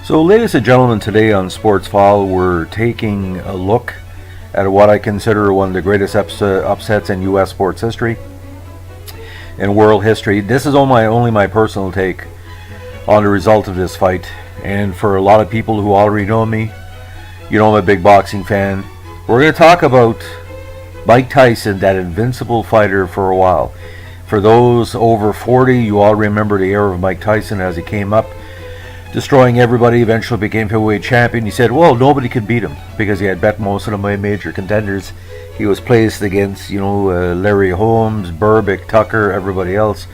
So, ladies and gentlemen, today on Sports File, we're taking a look at what I consider one of the greatest upsets in U.S. sports history and world history. This is only my personal take on the result of this fight. And for a lot of people who already know me, you know I'm a big boxing fan. We're going to talk about Mike Tyson, that invincible fighter for a while. For those over 40, you all remember the era of Mike Tyson as he came up, destroying everybody, eventually became heavyweight champion. He said, well, nobody could beat him because he had bet most of the major contenders. He was placed against, Larry Holmes, Burbick, Tucker, everybody else.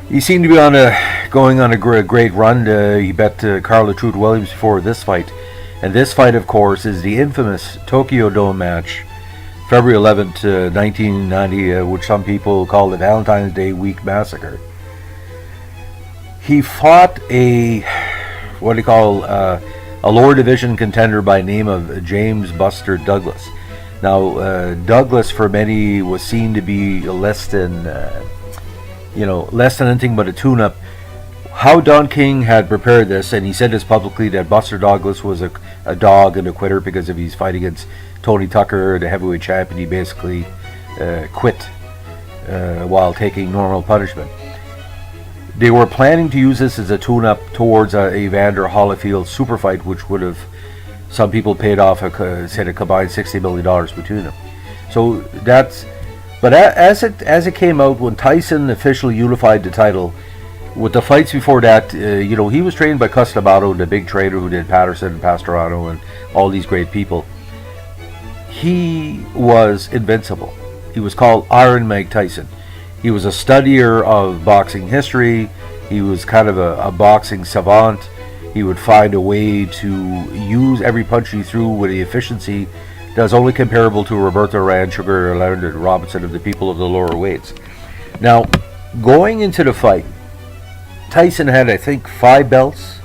He seemed to be going on a great run. He bet Carl the Truth Williams before this fight. And this fight, of course, is the infamous Tokyo Dome match, February 11th, 1990, which some people call the Valentine's Day Week Massacre. He fought a lower division contender by name of James Buster Douglas. Now, Douglas for many was seen to be less than anything but a tune-up. How Don King had prepared this, and he said this publicly, that Buster Douglas was a dog and a quitter because if he's fighting against Tony Tucker, the heavyweight champion, he basically quit while taking normal punishment. They were planning to use this as a tune-up towards a Evander Holyfield super fight, which would have, some people paid off, said a combined $60 million between them. So but as it came out, when Tyson officially unified the title, with the fights before that, he was trained by Cus D'Amato, the big trainer who did Patterson and Pastorano and all these great people. He was invincible. He was called Iron Mike Tyson. He was a studier of boxing history. He was kind of a boxing savant. He would find a way to use every punch he threw with the efficiency that was only comparable to Roberto Ransugar or Leonard Robinson of the people of the lower weights. Now, going into the fight, Tyson had, I think, 5 belts.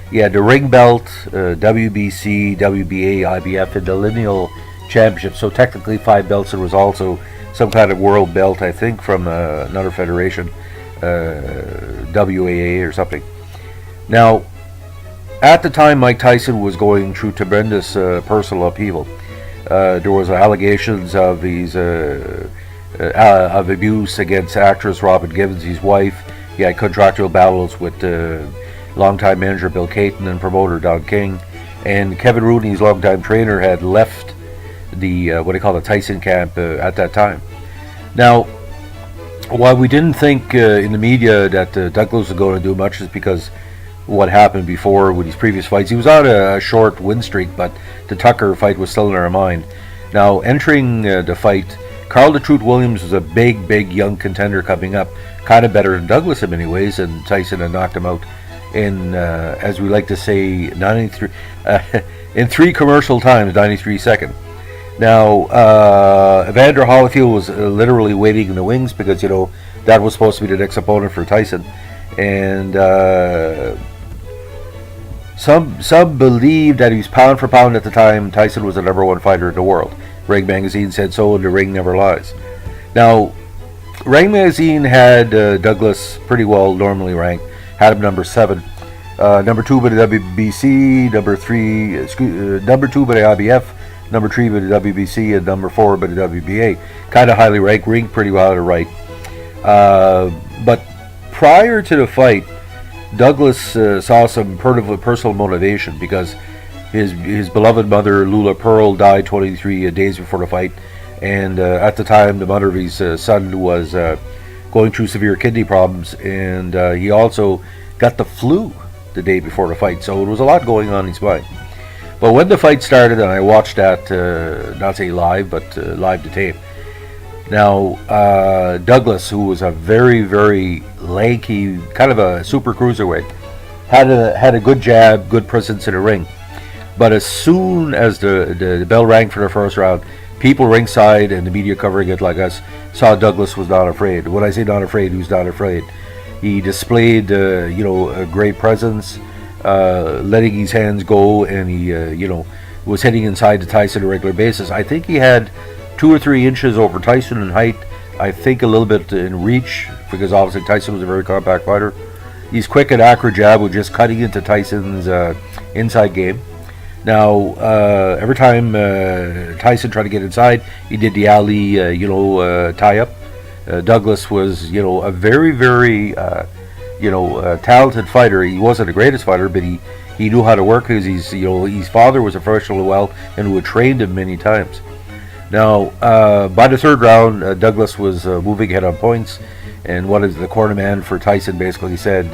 He had the ring belt, WBC, WBA, IBF, and the lineal championship. So technically 5 belts. There was also some kind of world belt, I think, from another federation, WAA or something. Now, at the time, Mike Tyson was going through tremendous personal upheaval. There was allegations of of abuse against actress Robin Givens, his wife. He had contractual battles with longtime manager Bill Caton and promoter Don King. And Kevin Rooney's longtime trainer had left the the Tyson camp at that time. Now, while we didn't think in the media that Douglas was going to do much, is because what happened before with his previous fights. He was on a short win streak, but the Tucker fight was still in our mind. Now, entering the fight, Carl the Truth Williams was a big young contender coming up, kind of better than Douglas in many ways, and Tyson had knocked him out in, as we like to say, 93 in 3 commercial times, 93 seconds. Now, Evander Holyfield was literally waiting in the wings because, that was supposed to be the next opponent for Tyson. And some believed that he was pound for pound at the time. Tyson was the number 1 fighter in the world. Ring Magazine said so, and the ring never lies. Now, Ring Magazine had Douglas pretty well normally ranked, had him number 7. Number 2 by the WBC, number 2 by the IBF, number 3 by the WBC, and number 4 by the WBA. Kind of highly ranked, ring pretty well to right. But prior to the fight, Douglas saw some personal motivation because his beloved mother, Lula Pearl, died 23 days before the fight. And at the time, the mother of his son was going through severe kidney problems. And he also got the flu the day before the fight. So it was a lot going on in his mind. But when the fight started, and I watched that, not say live, but live to tape. Now, Douglas, who was a very lanky, kind of a super cruiserweight, had a good jab, good presence in the ring. But as soon as the bell rang for the first round, people ringside and the media covering it like us saw Douglas was not afraid. When I say not afraid, who's not afraid? He displayed, a great presence, letting his hands go, and he, was hitting inside the Tyson on a regular basis. I think he had 2 or 3 inches over Tyson in height. I think a little bit in reach, because obviously Tyson was a very compact fighter. He's quick and accurate jab with just cutting into Tyson's inside game. Now, every time Tyson tried to get inside, he did the alley, tie up. Douglas was, a very, very, talented fighter. He wasn't the greatest fighter, but he knew how to work because his father was a professional well and who had trained him many times. Now, by the third round, Douglas was moving ahead on points, and one of the cornerman for Tyson basically said,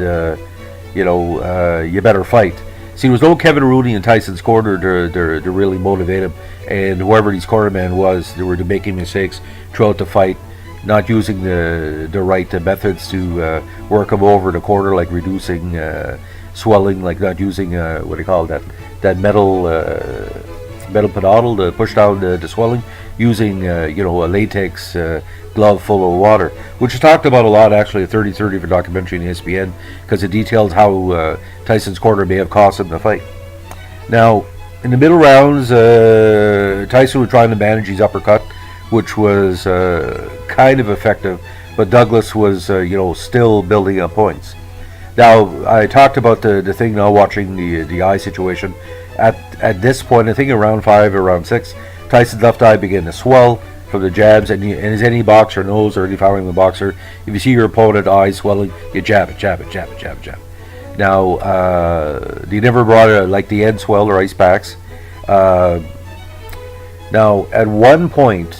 you better fight. See, there was no Kevin Rooney in Tyson's corner to really motivate him, and whoever his cornerman was, they were making mistakes throughout the fight, not using the right methods to work him over the corner, like reducing swelling, like not using that metal pedal to push down the swelling, using a latex glove full of water, which is talked about a lot actually at 30-30 for documentary in ESPN, because it details how Tyson's corner may have cost him the fight. Now, in the middle rounds, Tyson was trying to manage his uppercut, which was kind of effective, but Douglas was still building up points. Now, I talked about the thing now, watching the eye situation. At this point, I think around 5 or around 6, Tyson's left eye began to swell from the jabs, and as any boxer knows, or any following the boxer, if you see your opponent eye swelling, you jab it. Now, they never brought like the end swell or ice packs. Now, at one point,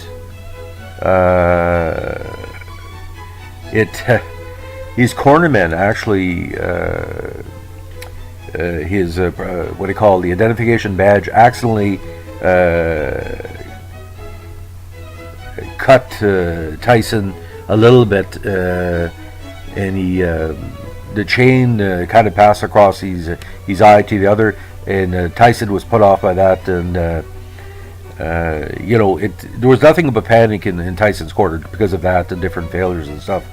his cornerman actually, his the identification badge accidentally cut Tyson a little bit, and the chain kind of passed across his eye to the other, and Tyson was put off by that, and there was nothing but panic in Tyson's corner because of that and different failures and stuff.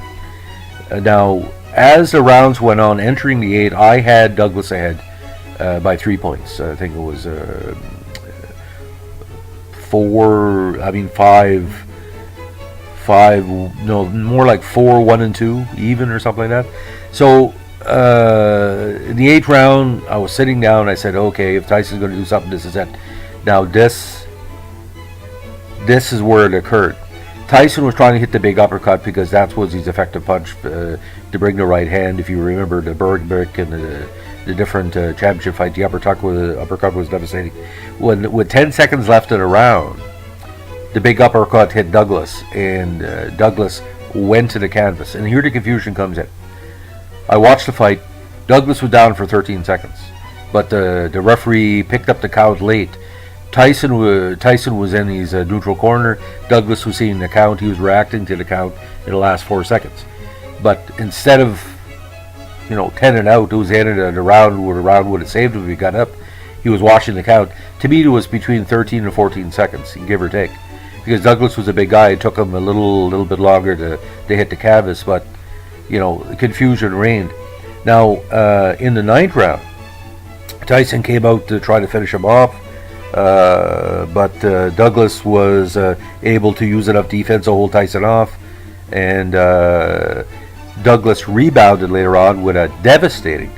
Now, as the rounds went on, entering the 8, I had Douglas ahead by 3 points. I think it was more like 4-1-2 even or something like that. So in the 8th round, I was sitting down. I said, okay, if Tyson's going to do something, this is it. Now this is where it occurred. Tyson was trying to hit the big uppercut because that was his effective punch to bring the right hand. If you remember the Bergbrick and the different championship fight, the uppercut was devastating. With 10 seconds left in a round, the big uppercut hit Douglas, and Douglas went to the canvas. And here the confusion comes in. I watched the fight. Douglas was down for 13 seconds, but the referee picked up the count late. Tyson was in his neutral corner. Douglas was seeing the count. He was reacting to the count in the last 4 seconds. But instead of 10 and out, it was the end of the round where the round would have saved him if he got up. He was watching the count. To me, it was between 13 and 14 seconds, give or take, because Douglas was a big guy. It took him a little bit longer to hit the canvas, but confusion reigned. Now, in the 9th round, Tyson came out to try to finish him off. But Douglas was able to use enough defense to hold Tyson off, and Douglas rebounded later on with a devastating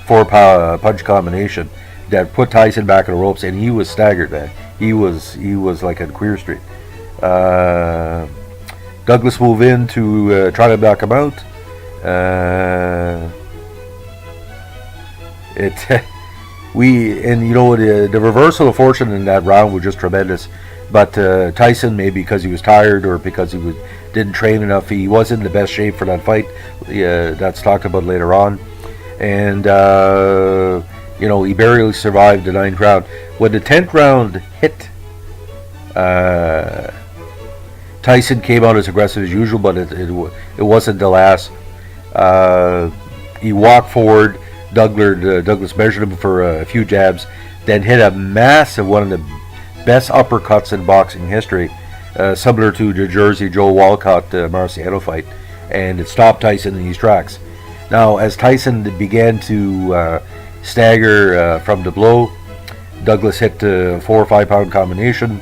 4-punch combination that put Tyson back in the ropes, and he was staggered, man. He was like on Queer Street. Douglas moved in to try to knock him out. The reversal of fortune in that round was just tremendous. But Tyson, maybe because he was tired or because he didn't train enough, he wasn't in the best shape for that fight. That's talked about later on. And, he barely survived the 9th round. When the 10th round hit, Tyson came out as aggressive as usual, but it wasn't the last. He walked forward. Douglas measured him for a few jabs, then hit a massive, one of the best uppercuts in boxing history, similar to the Jersey Joe Walcott Marciano fight, and it stopped Tyson in his tracks. Now, as Tyson began to stagger from the blow, Douglas hit the 4 or 5 pound combination,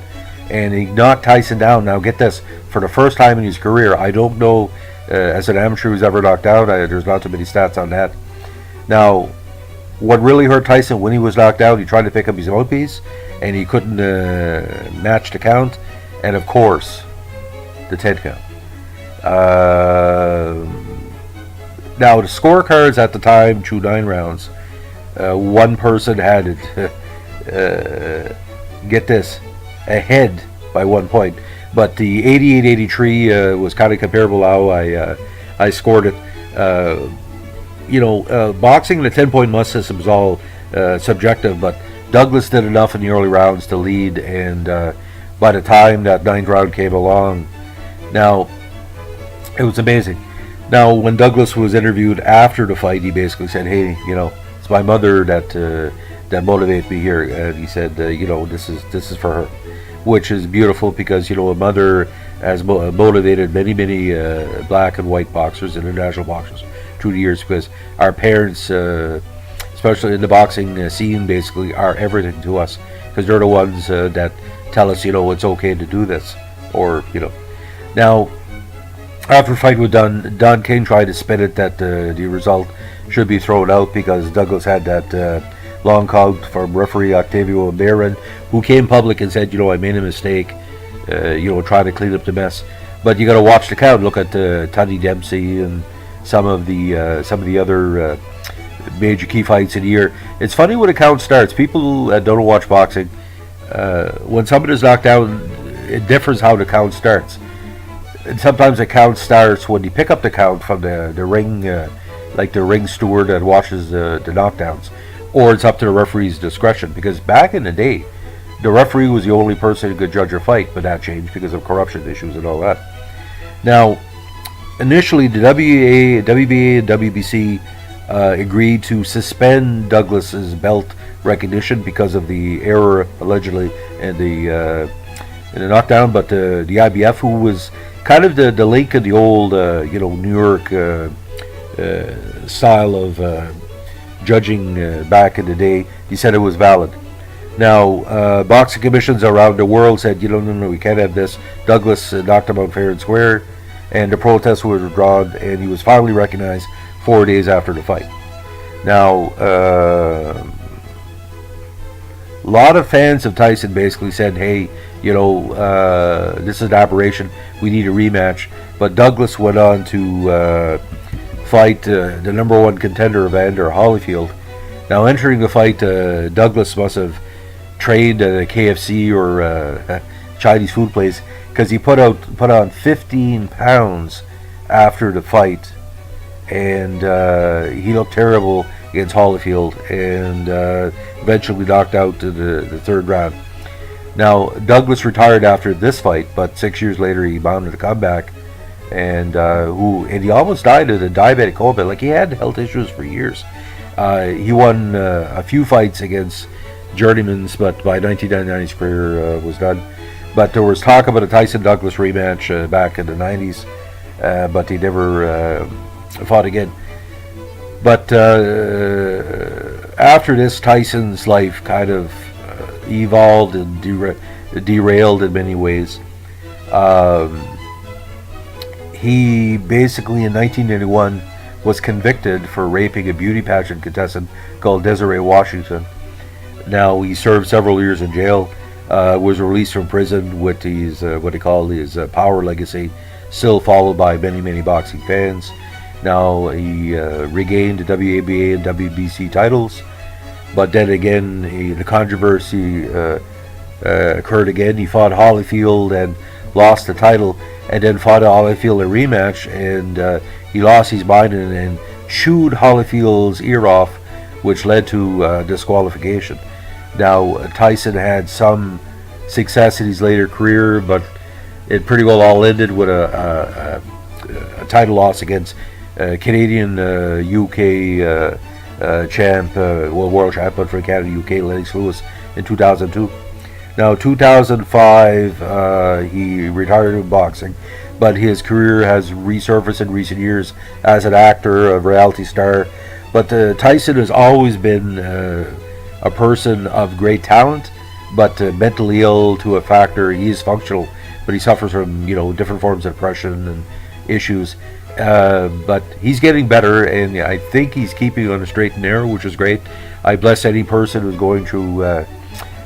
and he knocked Tyson down. Now, get this, for the first time in his career, I don't know as an amateur who's ever knocked out. There's not too many stats on that. Now, what really hurt Tyson when he was knocked out, he tried to pick up his mouthpiece, and he couldn't match the count, and of course, the 10 count. Now, the scorecards at the time, through 9 rounds, one person had it, get this, ahead by 1 point. But the 88-83 was kind of comparable how I scored it. Boxing, the 10-point must system is all subjective, but Douglas did enough in the early rounds to lead, and by the time that 9th round came along, now, it was amazing. Now, when Douglas was interviewed after the fight, he basically said, hey, it's my mother that motivated me here. And he said, this is for her, which is beautiful because, a mother has motivated many black and white boxers and international boxers through the years, because our parents, especially in the boxing scene, basically are everything to us, because they're the ones that tell us, it's okay to do this, or, Now, after the fight was done, Don King tried to spin it that the result should be thrown out because Douglas had that long count from referee Octavio Barron, who came public and said, I made a mistake, trying to clean up the mess. But you got to watch the count. Look at Tony Dempsey and some of the other major key fights in the year. It's funny when a count starts. People that don't watch boxing, when somebody is knocked out, it differs how the count starts. And sometimes the count starts when you pick up the count from the ring, like the ring steward that watches the knockdowns, or it's up to the referee's discretion. Because back in the day, the referee was the only person who could judge a fight, but that changed because of corruption issues and all that. Now, initially, the WBA and WBC agreed to suspend Douglas's belt recognition because of the error allegedly in the knockdown, but the IBF, who was kind of the link of the old, New York style of judging back in the day, he said it was valid. Now, boxing commissions around the world said, no, we can't have this. Douglas knocked him out fair and square, and the protests were withdrawn, and he was finally recognized 4 days after the fight. Now, a lot of fans of Tyson basically said, hey, this is an aberration, we need a rematch. But Douglas went on to fight the number 1 contender, Evander Holyfield. Now, entering the fight, Douglas must have trained at a KFC or a Chinese food place, because he put on 15 pounds after the fight, and he looked terrible against Holyfield, and eventually knocked out to the 3rd round. Now, Douglas retired after this fight, but 6 years later he mounted a comeback, and he almost died of a diabetic coma. Like, he had health issues for years. He won a few fights against journeymans, but by 1999 his career was done. But there was talk about a Tyson-Douglas rematch back in the 90s, but he never fought again. But after this, Tyson's life kind of evolved and derailed in many ways. He basically, in 1991, was convicted for raping a beauty pageant contestant called Desiree Washington. Now, he served several years in jail, was released from prison with his what they call his power legacy still followed by many boxing fans. Now, he regained the WABA and WBC titles, but then again, the controversy occurred again. He fought Holyfield and lost the title, and then fought Holyfield a rematch, and he lost his mind and chewed Holyfield's ear off, which led to disqualification. Now, Tyson had some success in his later career, but it pretty well all ended with a title loss against Canadian UK champ, world champion for Canada UK, Lennox Lewis, in 2002. Now, 2005, he retired from boxing, but his career has resurfaced in recent years as an actor, a reality star. But Tyson has always been a person of great talent, but mentally ill to a factor. He is functional, but he suffers from different forms of depression and issues. But he's getting better, and I think he's keeping on the straight and narrow, which is great. I bless any person who's going through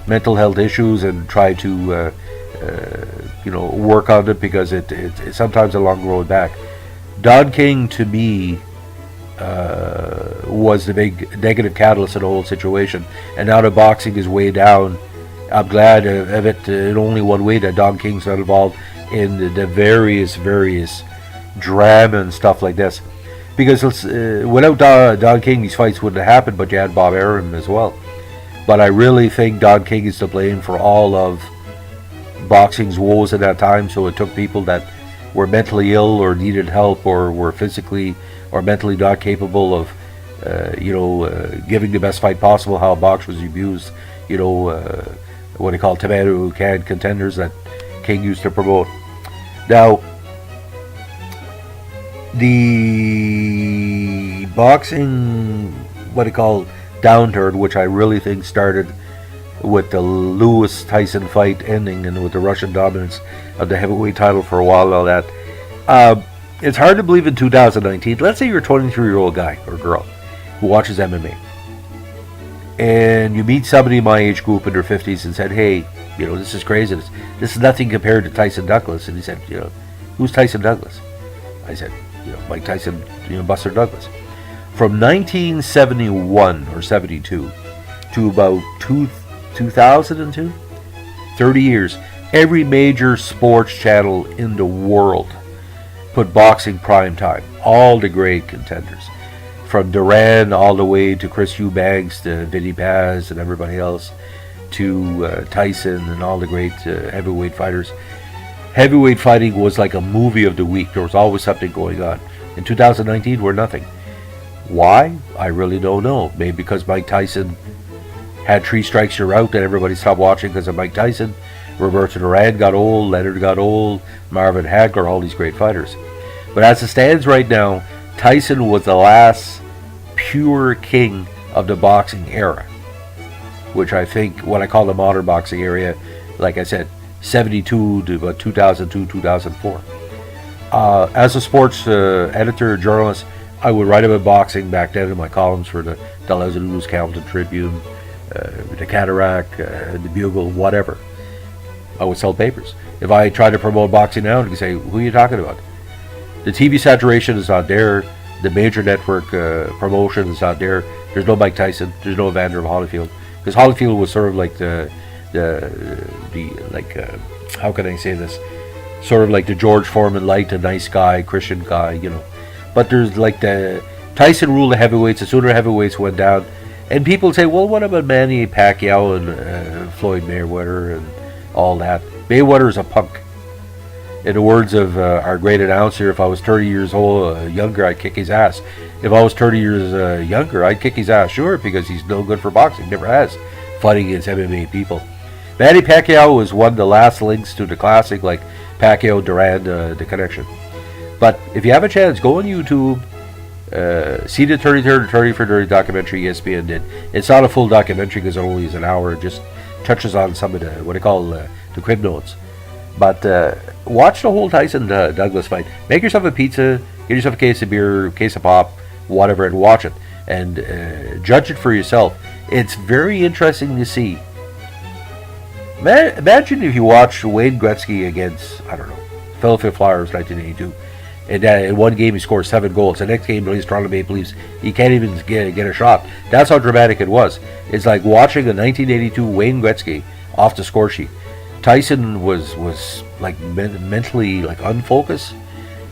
mental health issues and try to work on it, because it's sometimes a long road back. Don King, to me, was the big negative catalyst in the whole situation, and now that boxing is way down, I'm glad of it in only one way, that Don King's not involved in the various drama and stuff like this, because without Don King, these fights wouldn't have happened. But you had Bob Arum as well. But I really think Don King is to blame for all of boxing's woes at that time. So it took people that were mentally ill or needed help or were physically or mentally not capable of giving the best fight possible. How a boxer was abused, what they call tomato can contenders that King used to promote. Now, the boxing, what they call downturn, which I really think started with the Lewis Tyson fight ending and with the Russian dominance of the heavyweight title for a while and all that. It's hard to believe in 2019. Let's say you're a 23-year-old guy or girl who watches MMA, and you meet somebody in my age group in their 50s and said, hey, this is crazy. This is nothing compared to Tyson Douglas. And he said, who's Tyson Douglas? I said, Mike Tyson, Buster Douglas. From 1971 or 72 to about 2002, 30 years, every major sports channel in the world put boxing prime time. All the great contenders, from Duran all the way to Chris Eubanks to Vinny Paz and everybody else, to Tyson and all the great heavyweight fighters. Heavyweight fighting was like a movie of the week. There was always something going on. In 2019, we're nothing. Why? I really don't know. Maybe because Mike Tyson had 3 strikes, you're out, and everybody stopped watching because of Mike Tyson. Roberto Duran got old, Leonard got old, Marvin Hagler, all these great fighters. But as it stands right now, Tyson was the last pure king of the boxing era, which I think, what I call the modern boxing area, like I said, 72 to about 2002, 2004. As a sports editor, journalist, I would write about boxing back then in my columns for the Dalhousie News, Campbellton Tribune, the Cataract, the Bugle, whatever. I would sell papers. If I tried to promote boxing now, you could say, who are you talking about? The TV saturation is not there. The major network promotion is not there. There's no Mike Tyson. There's no Evander Holyfield. Because Holyfield was sort of like how can I say this? Sort of like the George Foreman light, a nice guy, Christian guy, But there's like the Tyson ruled the heavyweights. The sooner heavyweights went down, and people say, well, what about Manny Pacquiao and Floyd Mayweather and all that? Mayweather is a punk. In the words of our great announcer, if I was 30 years old, younger, I'd kick his ass. If I was 30 years younger, I'd kick his ass, sure, because he's no good for boxing. Never has, fighting against MMA people. Manny Pacquiao was one of the last links to the classic, like Pacquiao, Duran, the connection. But if you have a chance, go on YouTube, see the 30 for 30 documentary ESPN did. It's not a full documentary because it only is an hour. It just touches on some of the, what they call the crib notes. But watch the whole Tyson Douglas fight. Make yourself a pizza, get yourself a case of beer, case of pop, whatever, and watch it. And judge it for yourself. It's very interesting to see. Imagine if you watch Wayne Gretzky against, I don't know, Philadelphia Flyers 1982. And in one game he scores 7 goals. The next game against Toronto Maple Leafs, he can't even get a shot. That's how dramatic it was. It's like watching a 1982 Wayne Gretzky off the score sheet. Tyson was like mentally like unfocused.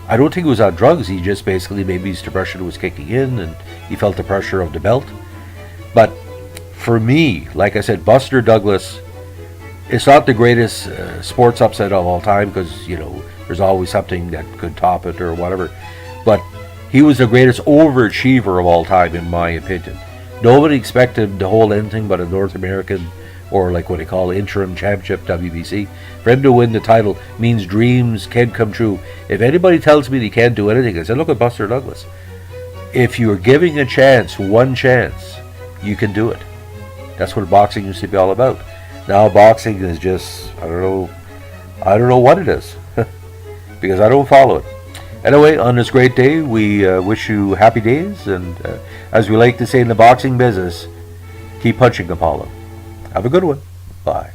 I don't think he was on drugs. He just basically, maybe his depression was kicking in and he felt the pressure of the belt. But for me, like I said, Buster Douglas, it's not the greatest sports upset of all time because, there's always something that could top it or whatever. But he was the greatest overachiever of all time, in my opinion. Nobody expected him to hold anything but a North American, or like what they call interim championship, WBC. For him to win the title means dreams can come true. If anybody tells me he can't do anything, I say, look at Buster Douglas. If you're giving a chance, one chance, you can do it. That's what boxing used to be all about. Now boxing is just, I don't know what it is. Because I don't follow it. Anyway, on this great day, we wish you happy days, and as we like to say in the boxing business, keep punching, Apollo. Have a good one. Bye.